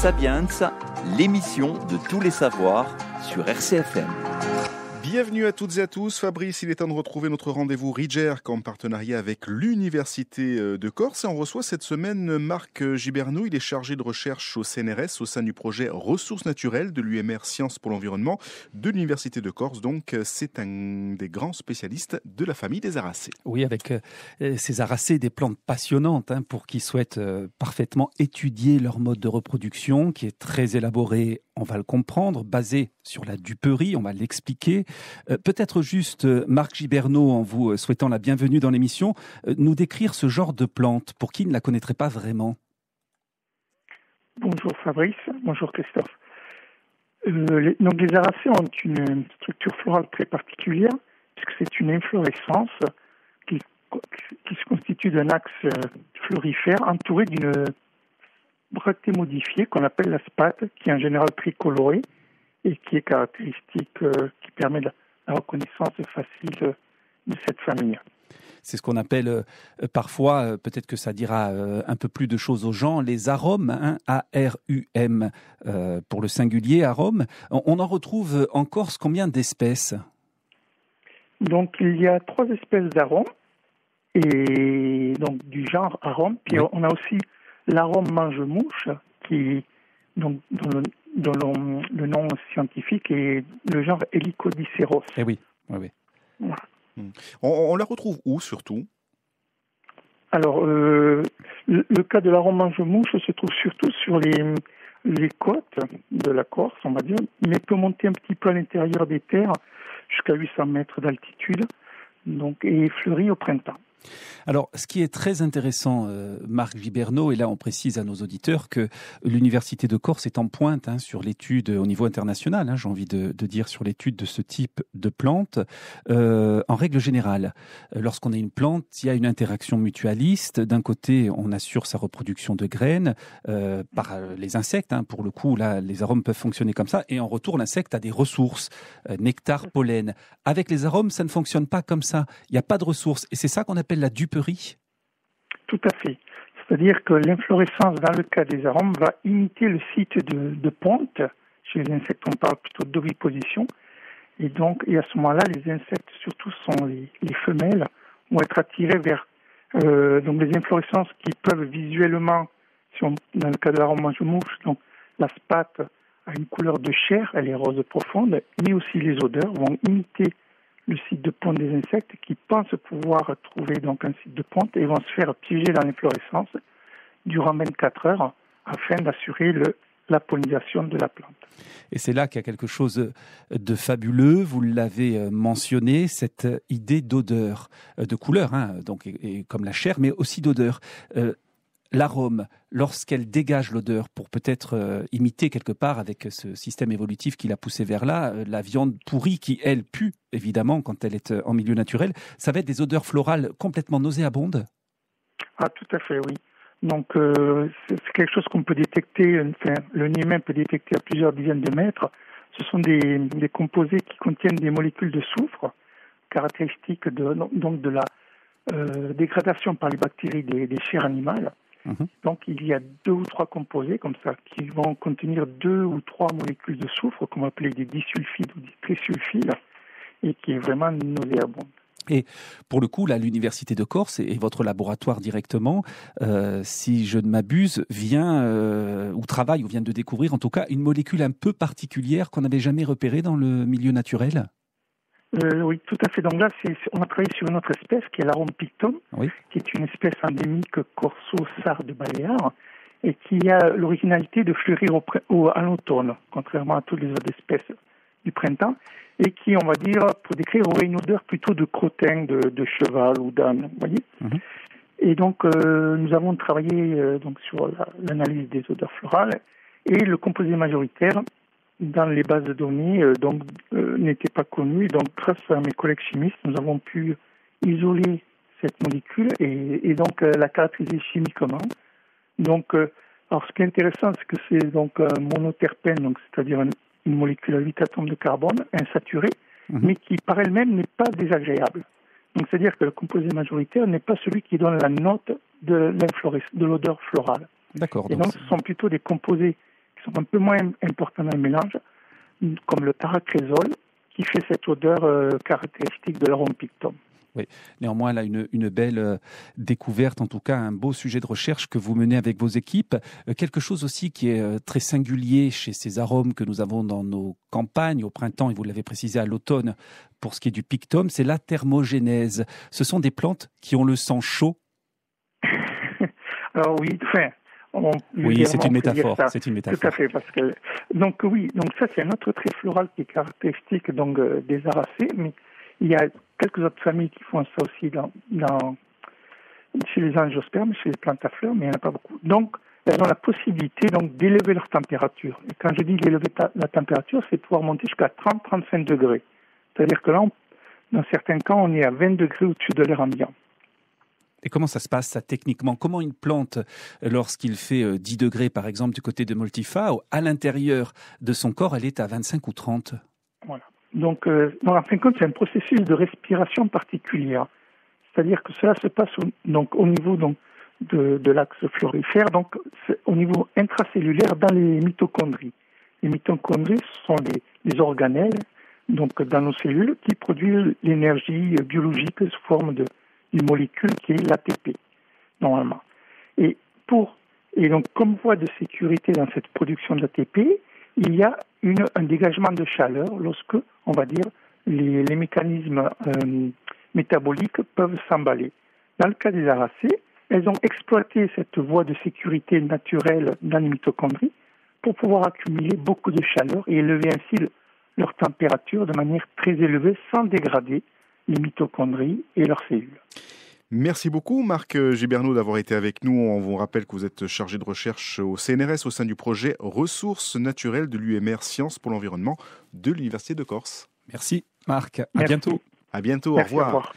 Sapiens, l'émission de tous les savoirs sur RCFM. Bienvenue à toutes et à tous. Fabrice, il est temps de retrouver notre rendez-vous RIGERC en partenariat avec l'Université de Corse. Et on reçoit cette semaine Marc Giberneau. Il est chargé de recherche au CNRS au sein du projet Ressources naturelles de l'UMR Sciences pour l'environnement de l'Université de Corse. Donc, c'est un des grands spécialistes de la famille des Aracées. Oui, avec ces Aracées, des plantes passionnantes pour qui souhaitent parfaitement étudier leur mode de reproduction, qui est très élaboré, on va le comprendre, basé sur la duperie, on va l'expliquer. Peut-être juste, Marc Giberneau, en vous souhaitant la bienvenue dans l'émission, nous décrire ce genre de plante pour qui ne la connaîtrait pas vraiment. Bonjour Fabrice, bonjour Christophe. Donc les Aracées ont une structure florale très particulière, puisque c'est une inflorescence qui se constitue d'un axe florifère entouré d'une bractée modifiée qu'on appelle la spathe, qui est en général très colorée et qui est caractéristique, qui permet la reconnaissance facile de cette famille. C'est ce qu'on appelle parfois, peut-être que ça dira un peu plus de choses aux gens, les aromes, A-R-U-M pour le singulier, arôme. On en retrouve en Corse combien d'espèces ? Donc il y a 3 espèces d'aromes, et donc du genre arôme. Puis oui, on a aussi l'arôme mange-mouche, qui donc dont le nom scientifique est le genre Helicodiceros. Eh oui, oui, oui. Voilà. On la retrouve où surtout ? Alors, le cas de l'arôme mange-mouche se trouve surtout sur les côtes de la Corse, on va dire, mais peut monter un petit peu à l'intérieur des terres, jusqu'à 800 mètres d'altitude, donc, et fleurit au printemps. Alors, ce qui est très intéressant, Marc Giberneau, et là on précise à nos auditeurs que l'Université de Corse est en pointe sur l'étude au niveau international, j'ai envie de dire, sur l'étude de ce type de plante. En règle générale, lorsqu'on a une plante, il y a une interaction mutualiste. D'un côté, on assure sa reproduction de graines par les insectes. Pour le coup, là, les arômes peuvent fonctionner comme ça. Et en retour, l'insecte a des ressources, nectar, pollen. Avec les arômes, ça ne fonctionne pas comme ça. Il n'y a pas de ressources. Et c'est ça qu'on appelle la duperie. Tout à fait. C'est-à-dire que l'inflorescence, dans le cas des arômes, va imiter le site de ponte. Chez les insectes, on parle plutôt d'oviposition. Et à ce moment-là, les insectes, surtout sont les femelles, vont être attirées vers donc les inflorescences qui peuvent visuellement, dans le cas de l'arôme mange-mouche, donc la spathe a une couleur de chair, elle est rose profonde, mais aussi les odeurs vont imiter le site de ponte des insectes qui pensent pouvoir trouver donc un site de ponte et vont se faire piéger dans l'inflorescence durant 24 heures afin d'assurer la pollinisation de la plante. Et c'est là qu'il y a quelque chose de fabuleux, vous l'avez mentionné, cette idée d'odeur, de couleur, donc, et comme la chair, mais aussi d'odeur. L'arôme, lorsqu'elle dégage l'odeur pour peut-être imiter quelque part avec ce système évolutif qui l'a poussé vers là, la viande pourrie qui, elle, pue, évidemment, quand elle est en milieu naturel, ça va être des odeurs florales complètement nauséabondes ? Ah, tout à fait, oui. Donc, c'est quelque chose qu'on peut détecter, le nez humain peut détecter à plusieurs dizaines de mètres. Ce sont des composés qui contiennent des molécules de soufre, caractéristiques de la dégradation par les bactéries des chairs animales. Donc, il y a 2 ou 3 composés comme ça qui vont contenir 2 ou 3 molécules de soufre, qu'on va appeler des disulfides ou des trisulfides, et qui est vraiment nauséabonde. Et pour le coup, là, l'Université de Corse et votre laboratoire directement, si je ne m'abuse, vient de découvrir en tout cas une molécule un peu particulière qu'on n'avait jamais repérée dans le milieu naturel. Oui, tout à fait. Donc là, on a travaillé sur une autre espèce qui est l'arôme pictum, oui, qui est une espèce endémique corso-sarde baléare et qui a l'originalité de fleurir à l'automne, contrairement à toutes les autres espèces du printemps, et qui, on va dire, pour décrire, aurait une odeur plutôt de crottin, de cheval ou d'âne, vous voyez. Et donc, nous avons travaillé donc sur l'analyse des odeurs florales, et le composé majoritaire dans les bases de données n'était pas connu. Donc, grâce à mes collègues chimistes, nous avons pu isoler cette molécule et donc la caractériser chimiquement. Donc, alors, ce qui est intéressant, c'est que c'est donc un monoterpène, donc c'est-à-dire une molécule à 8 atomes de carbone insaturée, mais qui par elle-même n'est pas désagréable. Donc, c'est-à-dire que le composé majoritaire n'est pas celui qui donne la note de l'odeur florale. D'accord. Et donc, ce sont plutôt des composés qui sont un peu moins importants dans le mélange, comme le taracrésol, qui fait cette odeur caractéristique de l'arôme pictum. Oui, néanmoins, là, une belle découverte, en tout cas, un beau sujet de recherche que vous menez avec vos équipes. Quelque chose aussi qui est très singulier chez ces arômes que nous avons dans nos campagnes au printemps, et vous l'avez précisé à l'automne, pour ce qui est du pictum, c'est la thermogénèse. Ce sont des plantes qui ont le sang chaud. Alors oui, oui, c'est une métaphore. C'est une métaphore. Tout à fait, parce que donc ça c'est un autre trait floral qui est caractéristique donc des aracées, mais il y a quelques autres familles qui font ça aussi chez les angiospermes, chez les plantes à fleurs, mais il n'y en a pas beaucoup. Donc, elles ont la possibilité donc d'élever leur température. Et quand je dis d'élever la température, c'est pouvoir monter jusqu'à 30-35 degrés. C'est-à-dire que là, dans certains cas, on est à 20 degrés au-dessus de l'air ambiant. Et comment ça se passe, ça, techniquement ? Comment une plante, lorsqu'il fait 10 degrés, par exemple, du côté de Multifao, à l'intérieur de son corps, elle est à 25 ou 30 ? Voilà. Donc, en fin de compte, c'est un processus de respiration particulière. C'est-à-dire que cela se passe au niveau de l'axe florifère, donc au niveau intracellulaire dans les mitochondries. Les mitochondries sont les organelles donc dans nos cellules qui produisent l'énergie biologique sous forme d'une molécule qui est l'ATP, normalement. Et donc, comme voie de sécurité dans cette production d'ATP, il y a un dégagement de chaleur lorsque, on va dire, les mécanismes métaboliques peuvent s'emballer. Dans le cas des aracées, elles ont exploité cette voie de sécurité naturelle dans les mitochondries pour pouvoir accumuler beaucoup de chaleur et élever ainsi leur température de manière très élevée sans dégrader les mitochondries et leurs cellules. Merci beaucoup Marc Giberneau d'avoir été avec nous. On vous rappelle que vous êtes chargé de recherche au CNRS au sein du projet Ressources naturelles de l'UMR Sciences pour l'environnement de l'Université de Corse. Merci Marc, à bientôt. À bientôt, Merci, au revoir.